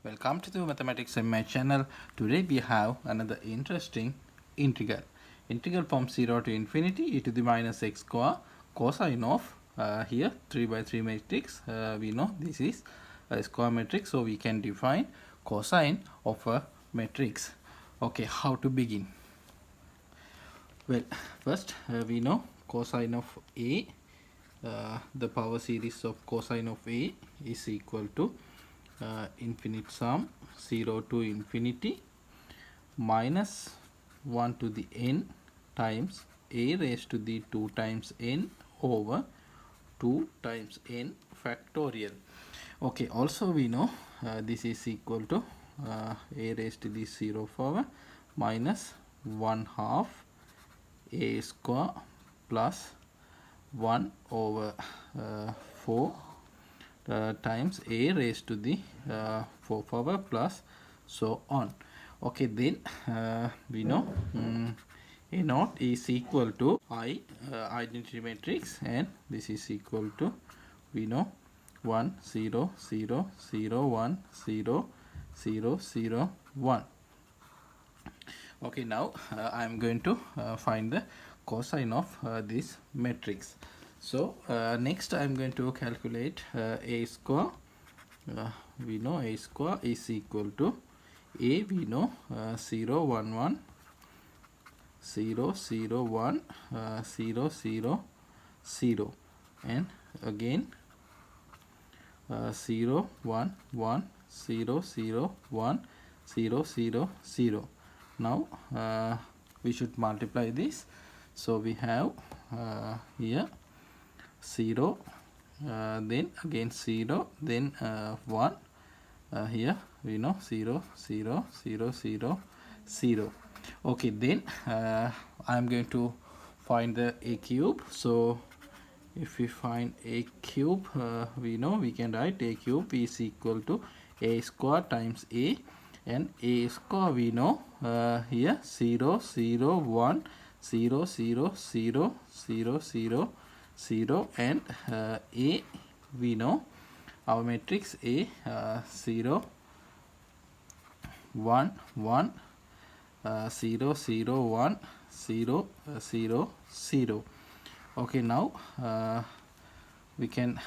Welcome to the mathematics in my channel. Today we have another interesting integral. Integral from 0 to infinity e to the minus x square cosine of here 3 by 3 matrix. We know this is a square matrix, so we can define cosine of a matrix. Okay, how to begin? Well, first we know cosine of A. The power series of cosine of A is equal to infinite sum 0 to infinity minus 1 to the n times a raised to the 2 times n over 2 times n factorial. Okay, also we know this is equal to a raised to the 0 power minus 1 half a square plus 1 over 4 times a raised to the 4 power plus so on. Okay, then we know a naught is equal to I identity matrix, and this is equal to, we know, 1 0 0 0 1 0 0 0 1. Okay, now I am going to find the cosine of this matrix. So next I am going to calculate a square. We know a square is equal to a, we know 0 1 1 0 0 1 0 0 0, and again 0 1 1 0 0 1 0 0 0. Now we should multiply this, so we have here 0, then again 0, then 1, here we know 0 0 0 0 0. Okay, then I am going to find the a cube. So if we find a cube, we know we can write a cube is equal to a square times a, and a square we know here 0 0 1 0 0 0 0 0 0, and a we know our matrix a 0 1 1 0 0 1 0 0 0. Okay, now we can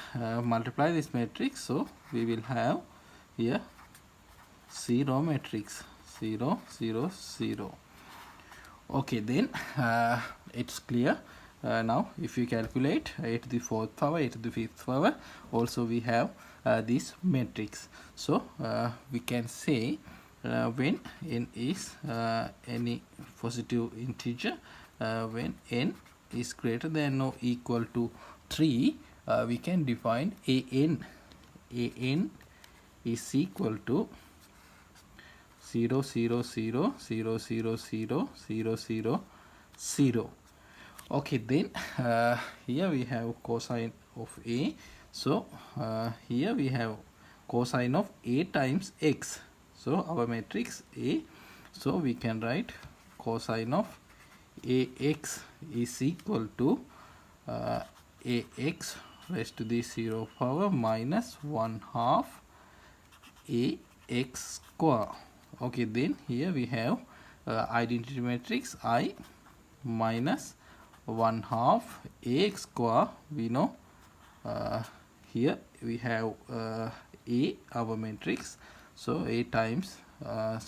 multiply this matrix, so we will have here 0 matrix 0 0 0. Okay, then it's clear. Now if you calculate a to the 4th power, a to the 5th power, also we have this matrix. So we can say when n is any positive integer, when n is greater than or equal to 3, we can define an is equal to 0 0 0 0 0 0 0 0 0. Okay, then here we have cosine of a. So here we have cosine of a times x. So our matrix a, so we can write cosine of ax is equal to ax raised to the 0 power minus 1 half ax square. Okay, then here we have identity matrix I minus 1 half ax square. We know here we have a, our matrix, so a times a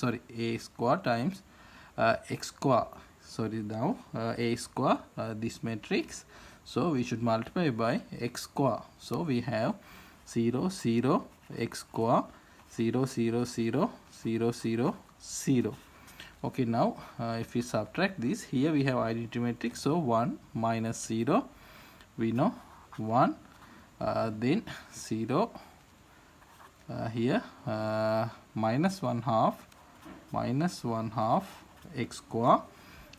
square times x square, now a square, this matrix, so we should multiply by x square. So we have 0 0 x square 0 0 0 0 0 0. Okay, now if we subtract this, here we have identity matrix, so 1 minus 0, we know 1, then 0, here minus 1 half x square,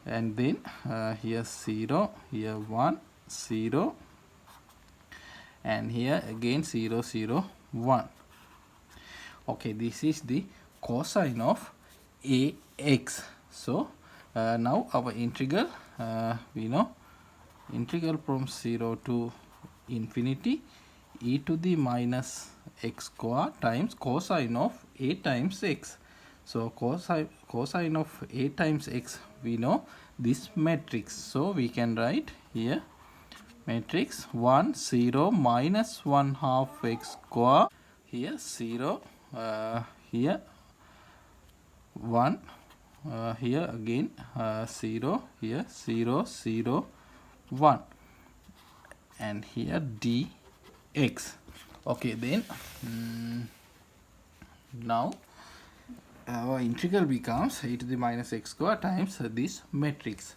and then here 0, here 1 0, and here again 0 0 1. Okay, this is the cosine of ax. So now our integral, we know integral from 0 to infinity e to the minus x square times cosine of a times x. So cosine of a times x, we know this matrix. So we can write here matrix 1 0 minus 1 half x square, here 0, here 1, here again 0, here 0 0 1, and here dx. Okay, then now our integral becomes e to the minus x square times this matrix.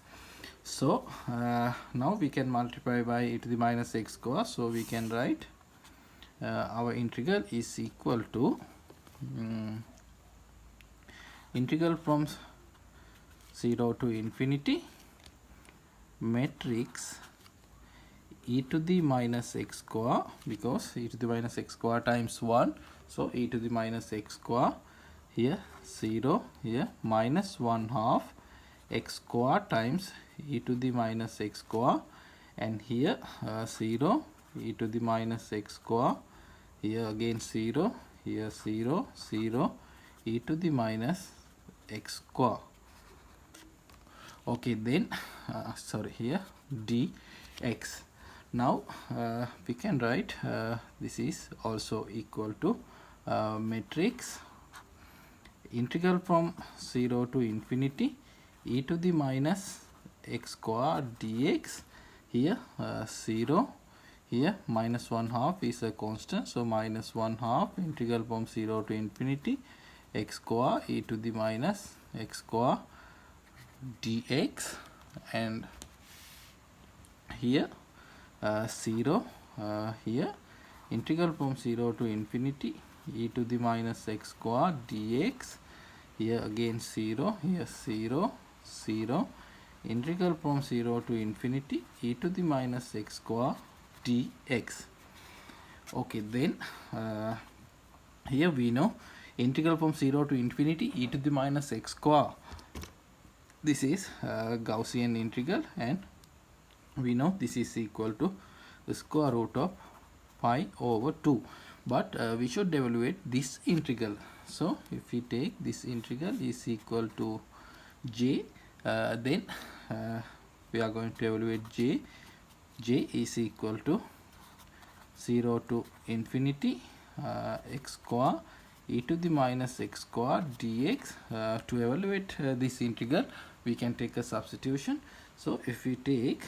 So now we can multiply by e to the minus x square, so we can write our integral is equal to integral from 0 to infinity matrix e to the minus x square, because e to the minus x square times 1, so e to the minus x square, here 0, here minus 1 half x square times e to the minus x square, and here 0 e to the minus x square, here again 0, here 0 0 e to the minus x square. Okay, then sorry, here dx. Now we can write this is also equal to matrix integral from 0 to infinity e to the minus x square dx, here 0, here minus 1 half is a constant, so minus 1 half integral from 0 to infinity x square e to the minus x square dx, and here 0, here integral from 0 to infinity e to the minus x square dx, here again 0, here 0 0 integral from 0 to infinity e to the minus x square dx. Okay, then here we know integral from 0 to infinity e to the minus x square, this is Gaussian integral, and we know this is equal to the square root of pi over 2, but we should evaluate this integral. So if we take this integral is equal to j, then we are going to evaluate j. J is equal to 0 to infinity x square e to the minus x square dx. To evaluate this integral, we can take a substitution. So if we take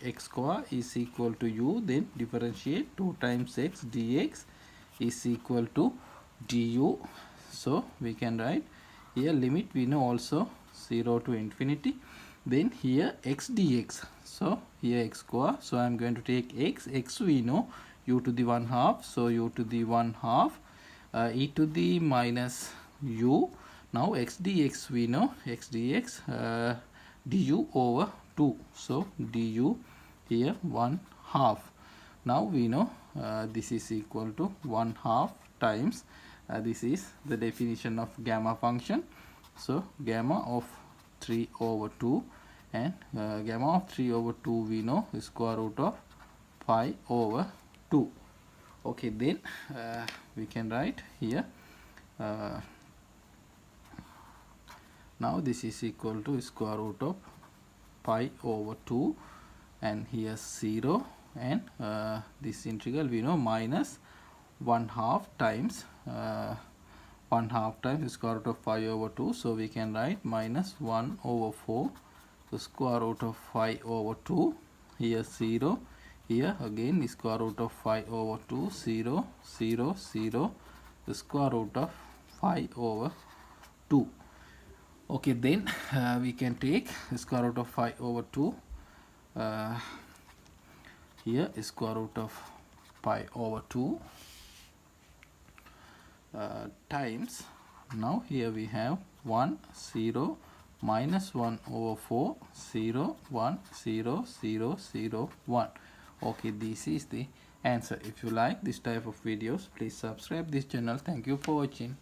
x square is equal to u, then differentiate 2 times x dx is equal to du. So we can write here limit, we know also 0 to infinity, then here x dx, so here x square, so I am going to take x we know u to the 1 half, so u to the 1 half e to the minus u. Now x dx we know x dx du over 2, so du here 1 half. Now we know this is equal to 1 half times this is the definition of gamma function, so gamma of 3 over 2, and gamma of 3 over 2 we know is square root of pi over 2. Okay, then we can write here now this is equal to square root of pi over 2, and here 0, and this integral we know minus 1 half times 1 half times square root of pi over 2, so we can write minus 1 over 4 the square root of pi over 2, here 0, here again the square root of pi over 2, 0 0 0 the square root of pi over 2. Okay, then we can take the square root of pi over 2, here is square root of pi over 2 times, now here we have 1 0 minus 1 over 4 0 1 0 0 0 1. Okay, this is the answer. If you like this type of videos, please subscribe this channel. Thank you for watching.